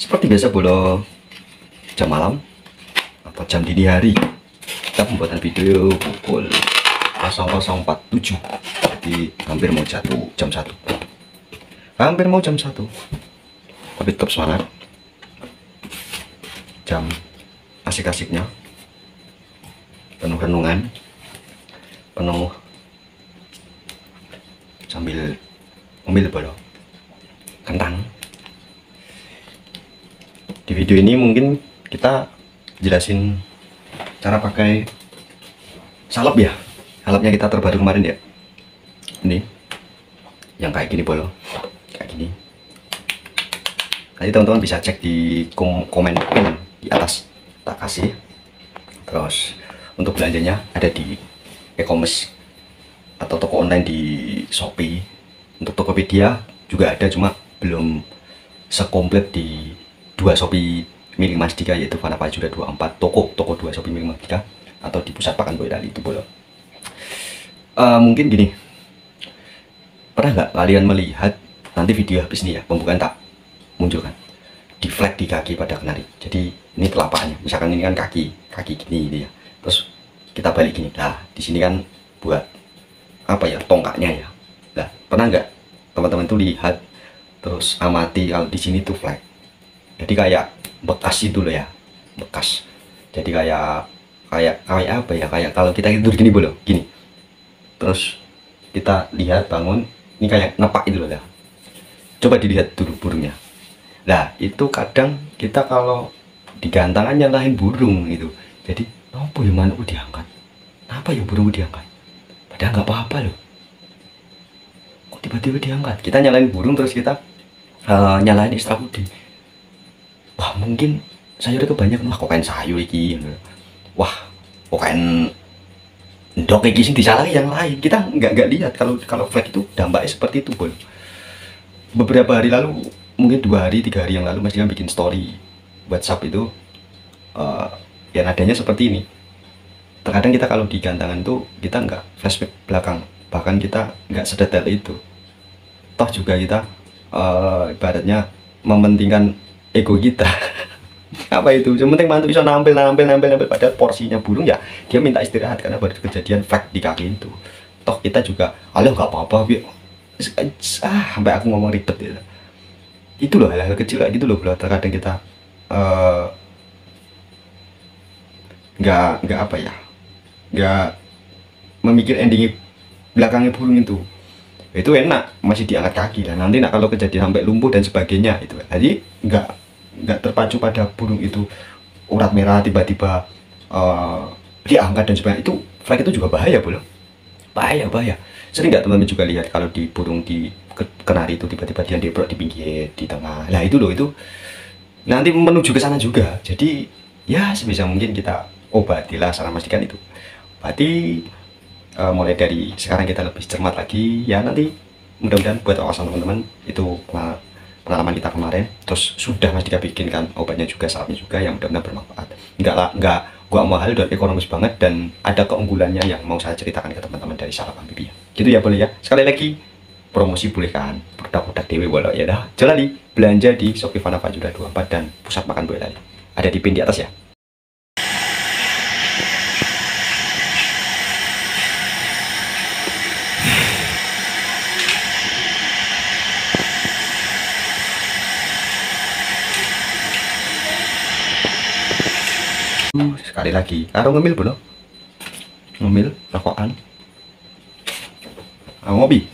Seperti biasa bolo jam malam atau jam dini hari, kita pembuatan video pukul 00.47, jadi hampir mau jatuh jam 1, hampir mau jam 1, tapi tetap semangat. Jam asik-asiknya, penuh renungan, penuh sambil ngambil bolo kentang. Di video ini mungkin kita jelasin cara pakai salep ya. Salepnya kita terbaru kemarin ya. Ini yang kayak gini bolo, kayak gini. Nanti teman-teman bisa cek di komen di atas, tak kasih. Terus untuk belanjanya ada di e-commerce atau toko online di Shopee. Untuk Tokopedia juga ada, cuma belum sekomplit di dua Shopee milik Mas Dika, yaitu Fana Fajura 24, toko 2 Shopee milik Mas Dika, atau di pusat pakan Boyolali itu bolo. Mungkin gini, pernah nggak kalian melihat nanti video habis nih ya, pembukaan tak munculkan di flag di kaki pada kenari. Jadi ini telapaknya, misalkan ini kan kaki gini ini ya, terus kita balik gini. Nah di sini kan buat apa ya, tongkaknya ya. Nah pernah nggak teman-teman tuh lihat terus amati kalau di sini tuh flag, jadi kayak bekas itu loh ya, bekas. Jadi kayak apa ya, kayak kalau kita tidur gini bolo gini, terus kita lihat bangun ini kayak nepak itu loh ya. Coba dilihat dulu burungnya. Nah itu kadang kita kalau di gantangan nyalahin burung itu, jadi apa ya, mana diangkat, apa ya burung diangkat, padahal nggak apa-apa loh, kok tiba-tiba diangkat. Kita nyalain burung terus kita nyalain ekstra budi. Wah mungkin sayurnya kebanyakan, wah kok kain sayur iki, wah kok kain ndok iki sing disalahin yang lain. Kita nggak lihat kalau flag itu dampaknya seperti itu bol. Beberapa hari lalu, mungkin 2 hari 3 hari yang lalu, Mas Dika bikin story WhatsApp itu yang adanya seperti ini. Terkadang kita kalau di gantangan tuh kita nggak flashback belakang, bahkan kita nggak sedetail itu. Toh juga kita ibaratnya mementingkan ego kita. Apa itu, yang penting mantu bisa nampil, padahal porsinya burung ya dia minta istirahat karena baru kejadian flag di kaki itu. Toh kita juga alah nggak apa-apa, sampai aku ngomong ribet ya. Itu loh hal-hal kecil kayak gitu loh, terkadang kita nggak apa ya, nggak memikir ending belakangnya burung itu enak masih diangkat kaki. Dan nanti kalau kejadian sampai lumpuh dan sebagainya itu, jadi nggak terpacu pada burung itu urat merah tiba-tiba diangkat dan sebagainya. Itu flag itu juga bahaya bro, bahaya. Sering nggak teman-teman juga lihat kalau di burung di kenari itu tiba-tiba dia debrok di pinggir, di tengah. Nah itu loh, itu nanti menuju ke sana juga. Jadi ya sebisa mungkin kita obatilah, saran Mas Dika itu obati. Mulai dari sekarang kita lebih cermat lagi ya. Nanti mudah-mudahan buat awasan teman-teman itu pengalaman kita kemarin, terus sudah Mas Dika bikinkan obatnya juga, salapnya juga, yang mudah-mudahan bermanfaat. Nggak gua mahal dan ekonomis banget, dan ada keunggulannya yang mau saya ceritakan ke teman-teman dari salap amphibia gitu ya. Boleh ya, sekali lagi promosi boleh kan, produk-produk dewe walau ya dah. Jalan belanja di Shopee Fana Fajura 24 dan pusat makan Boyolali, ada di pin di atas ya. Sekali lagi, karo ngemil belum? Ngemil, rokokan, ngopi,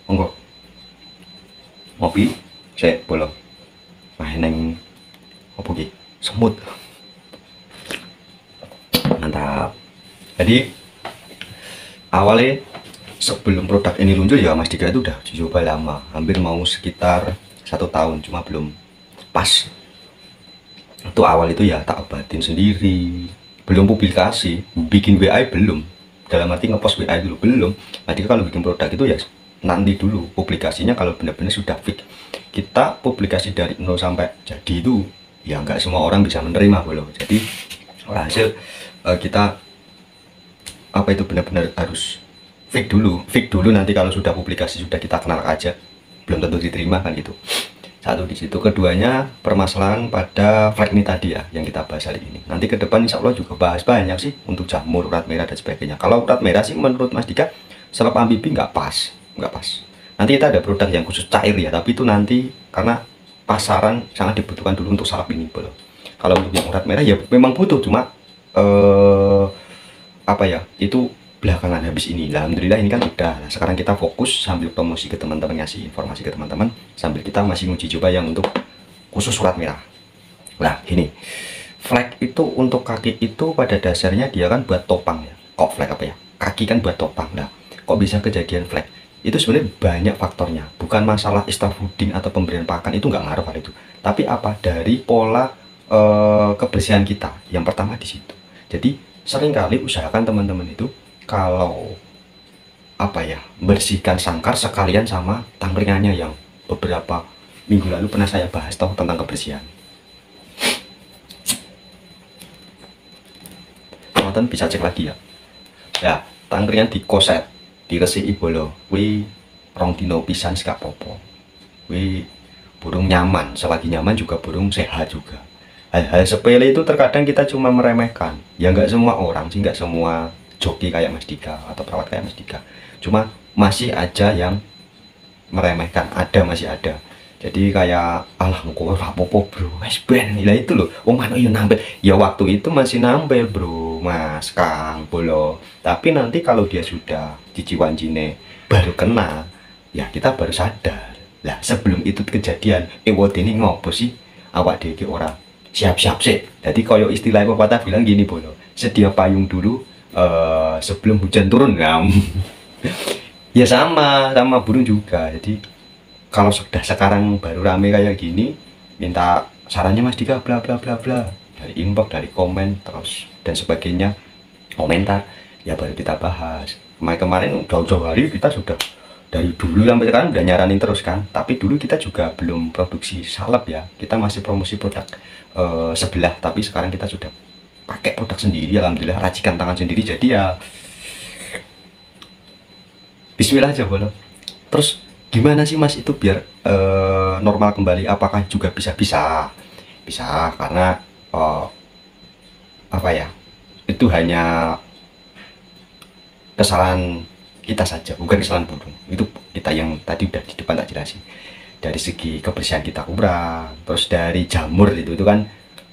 monggo, ngopi, saya bolong, neng, apa ki, semut, mantap. Jadi awalnya sebelum produk ini luncur ya, Mas Dika itu udah coba lama, hampir mau sekitar 1 tahun, cuma belum pas. Itu awal itu ya tak obatin sendiri, belum publikasi, bikin WA belum, dalam arti ngepost WA dulu belum. Jadi kalau bikin produk itu ya nanti dulu publikasinya, kalau benar-benar sudah fix. Kita publikasi dari 0 sampai jadi itu ya nggak semua orang bisa menerima bro. Jadi hasil kita apa itu benar-benar harus fix dulu, nanti kalau sudah publikasi sudah kita kenal aja belum tentu diterima kan gitu. Satu di situ. Keduanya permasalahan pada flag ini tadi ya, yang kita bahas hari ini. Nanti ke depan insya Allah juga bahas banyak sih untuk jamur, urat merah dan sebagainya. Kalau urat merah sih menurut Mas Dika salep amfibi nggak pas, nggak pas. Nanti kita ada produk yang khusus cair ya, tapi itu nanti karena pasaran sangat dibutuhkan dulu untuk salep ini belum. Kalau untuk yang urat merah ya memang butuh, cuma apa ya, itu belakangan habis ini. Alhamdulillah ini kan udah. Nah, sekarang kita fokus sambil promosi ke teman-teman, ngasih informasi ke teman-teman sambil kita masih uji coba yang untuk khusus urat merah. Nah ini flag itu untuk kaki itu pada dasarnya dia kan buat topang ya. Kok flag apa ya, kaki kan buat topang. Nah kok bisa kejadian flag? Itu sebenarnya banyak faktornya, bukan masalah istilah fooding atau pemberian pakan, itu nggak ngaruh hal itu, tapi apa, dari pola kebersihan kita yang pertama di situ. Jadi seringkali usahakan teman-teman itu kalau apa ya, bersihkan sangkar sekalian sama tangkringannya yang beberapa minggu lalu pernah saya bahas toh tentang kebersihan. Teman-teman bisa cek lagi ya. Ya, tangkringan di koset, diresiki bolo, wi rong dino pisan gak popo. Wi burung nyaman, selagi nyaman juga burung sehat juga. Hal-hal sepele itu terkadang kita cuma meremehkan. Ya nggak semua orang sih, nggak semua joki kayak Mas Dika atau perawat kayak Mas Dika, cuma masih aja yang meremehkan, ada, masih ada. Jadi kayak alah muka rapopo bro, wes ben nilai itu loh, oh mana ya nampil ya, waktu itu masih nampil bro Mas Kang Bolo, tapi nanti kalau dia sudah cici wancine baru kena ya kita baru sadar. Lah sebelum itu kejadian ini ngopo sih awak dhewe orang siap-siap sih. Jadi koyo istilah pepatah bilang gini Bolo, sedia payung dulu sebelum hujan turun kan. Ya sama burung juga. Jadi kalau sudah sekarang baru rame kayak gini, minta sarannya Mas Dika bla bla bla bla, dari inbox, dari komen terus dan sebagainya, komentar ya baru kita bahas. Kemarin jauh-jauh hari kita sudah dari dulu sampai sekarang udah nyaranin terus kan, tapi dulu kita juga belum produksi salep ya, kita masih promosi produk sebelah, tapi sekarang kita sudah pakai produk sendiri, alhamdulillah racikan tangan sendiri. Jadi ya bismillah aja Bolo. Terus gimana sih Mas itu biar normal kembali? Apakah juga bisa karena apa ya, itu hanya kesalahan kita saja, bukan kesalahan burung. Itu kita yang tadi udah di depan tak jelasin, dari segi kebersihan kita kurang, terus dari jamur itu kan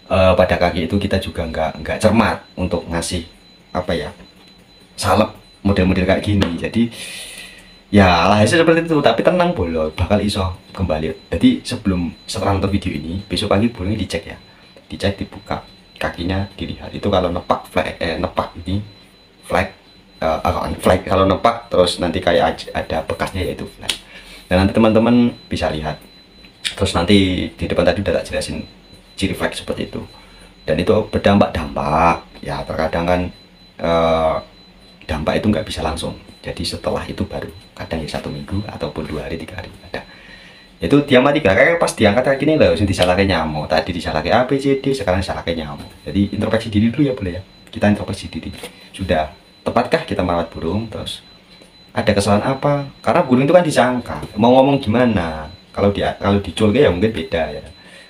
pada kaki itu kita juga nggak cermat untuk ngasih apa ya, salep model-model kayak gini. Jadi ya hasil seperti itu, tapi tenang Bolo, bakal iso kembali. Jadi setelah nonton video ini, besok pagi burungnya dicek ya, dicek, dibuka kakinya, dilihat itu kalau nepak flag, nepak ini flag, flag kalau nepak terus nanti kayak ada bekasnya yaitu flag. Dan nanti teman-teman bisa lihat. Terus nanti di depan tadi udah tak jelasin ciri flag seperti itu, dan itu berdampak ya, terkadang kan dampak itu nggak bisa langsung, jadi setelah itu baru kadang ya 1 minggu ataupun 2 hari 3 hari ada. Itu diamati kayak pas diangkat kayak gini loh, disalahkan nyamuk, tadi disalahkan A B C D, sekarang disalahkan nyamuk. Jadi introspeksi diri dulu ya boleh ya, kita introspeksi diri, sudah tepatkah kita merawat burung, terus ada kesalahan apa, karena burung itu kan disangka, mau ngomong gimana, kalau dijual ya mungkin beda ya,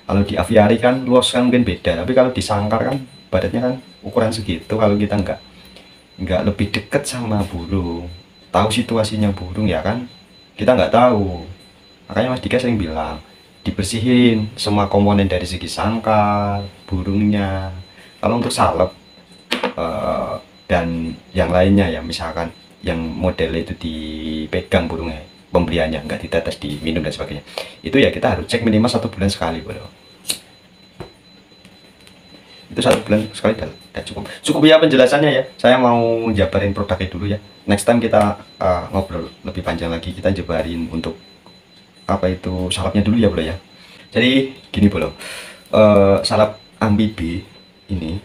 kalau di aviari kan luas kan mungkin beda, tapi kalau disangkar kan badannya kan ukuran segitu, kalau kita nggak lebih deket sama burung, tahu situasinya burung ya kan, kita nggak tahu. Makanya Mas Dika sering bilang dibersihin semua komponen dari segi sangkar, burungnya. Kalau untuk salep dan yang lainnya ya, misalkan yang model itu dipegang burungnya, pembeliannya nggak ditetes, diminum dan sebagainya, itu ya kita harus cek minimal 1 bulan sekali Bro. Itu 1 bulan sekali udah cukup ya penjelasannya ya. Saya mau jabarin produknya dulu ya, next time kita ngobrol lebih panjang lagi, kita jabarin untuk apa itu salapnya dulu ya Bro ya. Jadi gini Bro, salap amfibi ini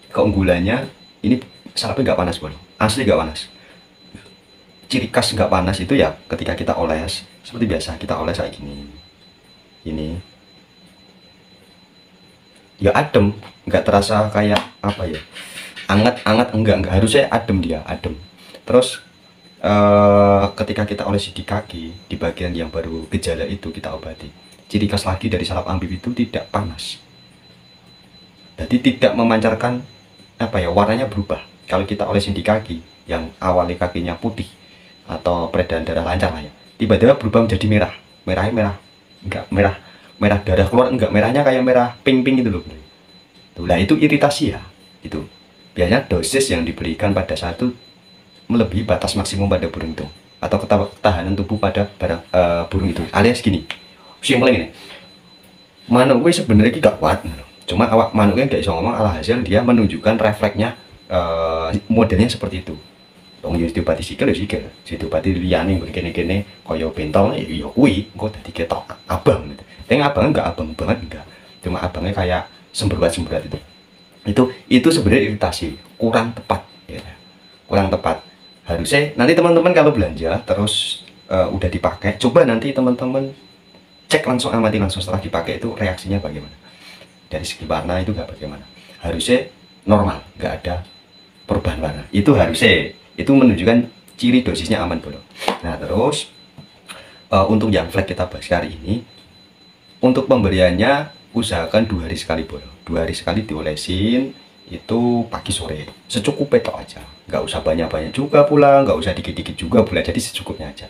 keunggulannya, ini salapnya nggak panas Bro, asli nggak panas. Ciri khas nggak panas itu ya ketika kita oles seperti biasa, kita oles kayak ini ya adem, nggak terasa kayak apa ya, anget enggak, harusnya adem, dia adem. Terus ketika kita olesi di kaki, di bagian yang baru gejala itu kita obati, ciri khas lagi dari salap ambib itu tidak panas. Jadi tidak memancarkan apa ya, warnanya berubah. Kalau kita olesin di kaki yang awalnya kakinya putih atau peredaran darah lancar lah ya, tiba-tiba berubah menjadi merah. Merahnya merah, enggak merah, merah darah keluar, enggak, merahnya kayak merah pink-pink gitu loh. Nah itu iritasi ya. Itu biasanya dosis yang diberikan pada saat itu melebihi batas maksimum pada burung itu, atau ketahanan tubuh pada burung itu. Alias gini, simpel ini, manuk gue sebenarnya gak kuat, cuma awak manuknya gak bisa ngomong, alhasil dia menunjukkan refleksnya modelnya seperti itu. Dong yo diobati sikil yo sikil, diobati liyane kene-kene kaya bentol ya kuwi engko dadi ketok abang gitu. Tapi abangnya enggak abang banget enggak. Cuma abangnya kayak semberat-semberat itu. Itu sebenarnya iritasi, kurang tepat ya. Kurang tepat. Harusnya nanti teman-teman kalau belanja terus udah dipakai, coba nanti teman-teman cek langsung, amati langsung setelah dipakai itu reaksinya bagaimana. Dari segi warna itu enggak bagaimana. Harusnya normal, enggak ada perubahan warna. Itu harusnya, itu menunjukkan ciri dosisnya aman bro. Nah terus untuk yang flag kita bahas hari ini, untuk pemberiannya usahakan 2 hari sekali bro. 2 hari sekali diolesin, itu pagi sore secukupnya tok aja, nggak usah banyak-banyak juga pula, nggak usah dikit-dikit juga pula, jadi secukupnya aja.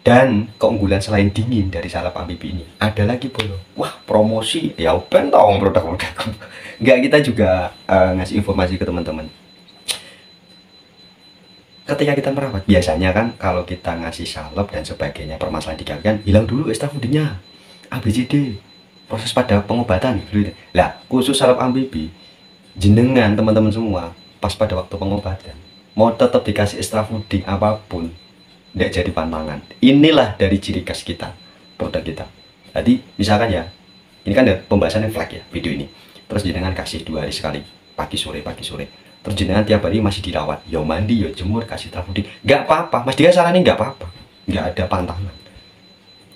Dan keunggulan selain dingin dari salap ambib ini ada lagi bro. Wah promosi ya, pentong produk-produk. Nggak, kita juga ngasih informasi ke teman-teman. Ketika kita merawat, biasanya kan kalau kita ngasih salep dan sebagainya, permasalahan di kaki kan hilang dulu extra foodingnya, ABCD, proses pada pengobatan gitu. Lah khusus salep amfibi, jenengan teman-teman semua pas pada waktu pengobatan mau tetap dikasih extra fooding apapun, tidak jadi pantangan. Inilah dari ciri khas kita, produk kita. Jadi misalkan ya, ini kan ada pembahasannya flag ya video ini, terus jenengan kasih 2 hari sekali, pagi sore, terus jenengan tiap hari masih dirawat, yo mandi, yo jemur, kasih fooding, nggak apa-apa. Mas Dika saranin nggak apa-apa, nggak ada pantangan,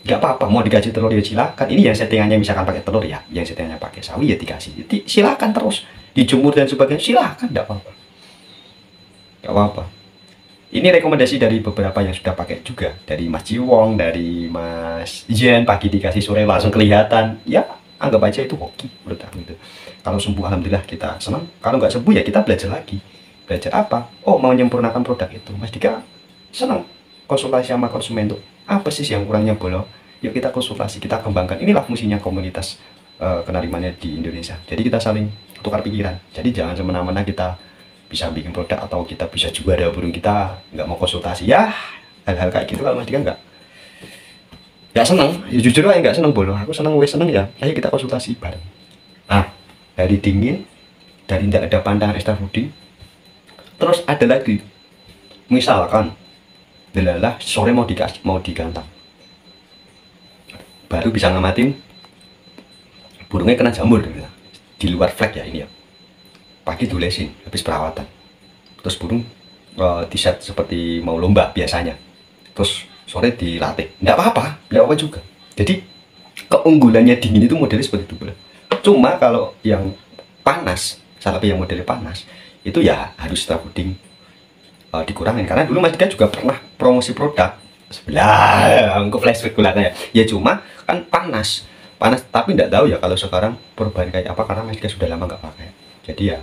nggak apa-apa. Mau dikasih telur ya silakan. Ini yang settingannya misalkan pakai telur ya, yang settingannya pakai sawi ya dikasih, jadi silakan. Terus dijemur dan sebagainya silakan, nggak apa-apa, nggak apa-apa. Ini rekomendasi dari beberapa yang sudah pakai juga, dari Mas Jiwong, dari Mas Jen, pagi dikasih sore langsung kelihatan. Ya anggap aja itu hoki menurut aku itu. Kalau sembuh alhamdulillah kita senang, kalau nggak sembuh ya kita belajar lagi. Belajar apa? Oh mau menyempurnakan produk itu. Mas Dika senang konsultasi sama konsumen tuh, apa sih yang kurangnya bolo, yuk kita konsultasi, kita kembangkan. Inilah fungsinya komunitas kenarimannya di Indonesia. Jadi kita saling tukar pikiran. Jadi jangan semena-mena kita bisa bikin produk atau kita bisa juara burung, kita nggak mau konsultasi ya, hal-hal kayak gitu. Kalau Mas Dika nggak seneng ya, jujur aja nggak seneng bolo. Aku seneng, seneng ya, ayo kita konsultasi bareng. Nah dari dingin, dari tidak ada pandangan extra fooding, terus ada lagi misalkan delalah sore mau digantang, baru bisa ngamatin burungnya kena jamur gitu. Di luar flag ya ini ya, pagi dolesin habis perawatan, terus burung di-set seperti mau lomba biasanya, terus sore dilatih, nggak apa-apa juga. Jadi keunggulannya dingin itu modelnya seperti itu. Cuma kalau yang panas, salap yang modelnya panas itu ya harus extra fooding dikurangin. Karena dulu Mas Dika juga pernah promosi produk sebelah, aku flashback belakang ya, cuma kan panas, tapi tidak tahu ya kalau sekarang perubahan kayak apa, karena Mas Dika sudah lama nggak pakai. Jadi ya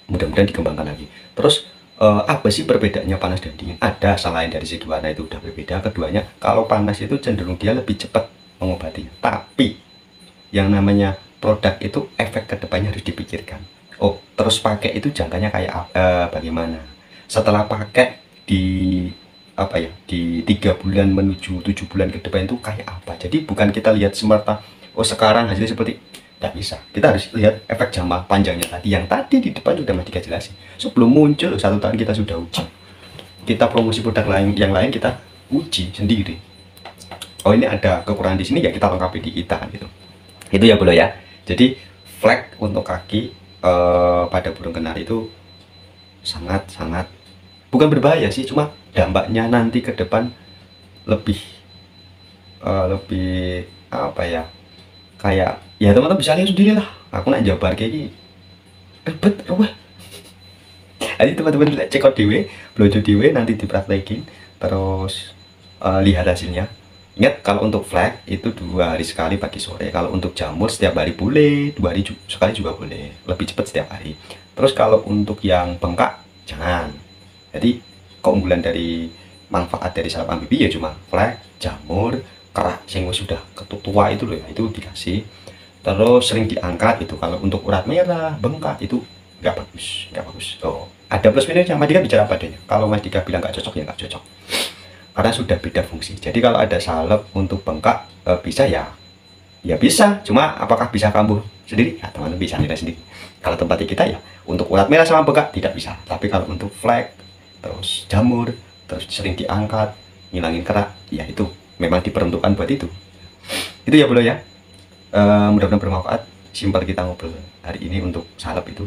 mudah-mudahan dikembangkan lagi. Terus apa sih perbedaannya panas dan dingin? Ada, selain dari segi warna itu udah berbeda. Keduanya, kalau panas itu cenderung dia lebih cepat mengobatinya, tapi yang namanya produk itu efek kedepannya harus dipikirkan. Oh terus pakai itu jangkanya kayak bagaimana, setelah pakai di apa ya, di 3 bulan menuju 7 bulan ke depan itu kayak apa. Jadi bukan kita lihat semerta oh sekarang hasilnya seperti, tidak bisa. Kita harus lihat efek jangka panjangnya tadi, yang tadi di depan sudah Mas Dika jelasin. Sebelum muncul 1 tahun kita sudah uji, kita promosi produk lain, yang lain kita uji sendiri. Oh ini ada kekurangan di sini ya, kita lengkapi di kita kan gitu. Itu ya bro ya. Jadi flag untuk kaki pada burung kenari itu sangat-sangat bukan berbahaya sih, cuma dampaknya nanti ke depan lebih apa ya, kayak ya teman-teman bisa lihat sendiri lah. Aku nak jabar kayak gini ribet wah. Jadi teman-teman cek out dewe, blojo dewe, nanti dipraktekin terus lihat hasilnya. Ingat, kalau untuk flag itu 2 hari sekali pagi sore. Kalau untuk jamur setiap hari boleh, 2 hari sekali juga boleh. Lebih cepat setiap hari. Terus kalau untuk yang bengkak jangan. Jadi keunggulan dari manfaat dari salep amfibi ya cuma flag, jamur, kerak sing sudah ketua itu loh ya, itu dikasih. Terus sering diangkat itu. Kalau untuk urat merah, bengkak itu nggak bagus, nggak bagus. Oh, ada plus minusnya. Mas Dika bicara padanya. Kalau Mas Dika bilang nggak cocok ya nggak cocok, karena sudah beda fungsi. Jadi kalau ada salep untuk bengkak bisa ya, ya bisa. Cuma apakah bisa kambuh sendiri? Ya teman-teman bisa nilai sendiri. Kalau tempat kita ya untuk urat merah sama bengkak tidak bisa. Tapi kalau untuk flag, terus jamur, terus sering diangkat, ngilangin kerak, ya itu memang diperuntukkan buat itu. Itu ya bro ya. Mudah-mudahan bermanfaat. Simpel kita ngobrol hari ini untuk salep itu.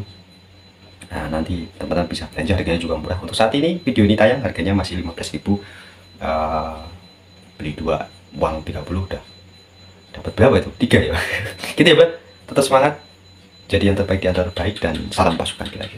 Nah, nanti teman-teman bisa belanja, harganya juga murah. Untuk saat ini video ini tayang harganya masih 15.000. Beli 2 uang 30 udah dapat berapa itu? 3 ya. Gitu ya bro. Tetap semangat, jadi yang terbaik di antara baik, dan salam pasukan kita.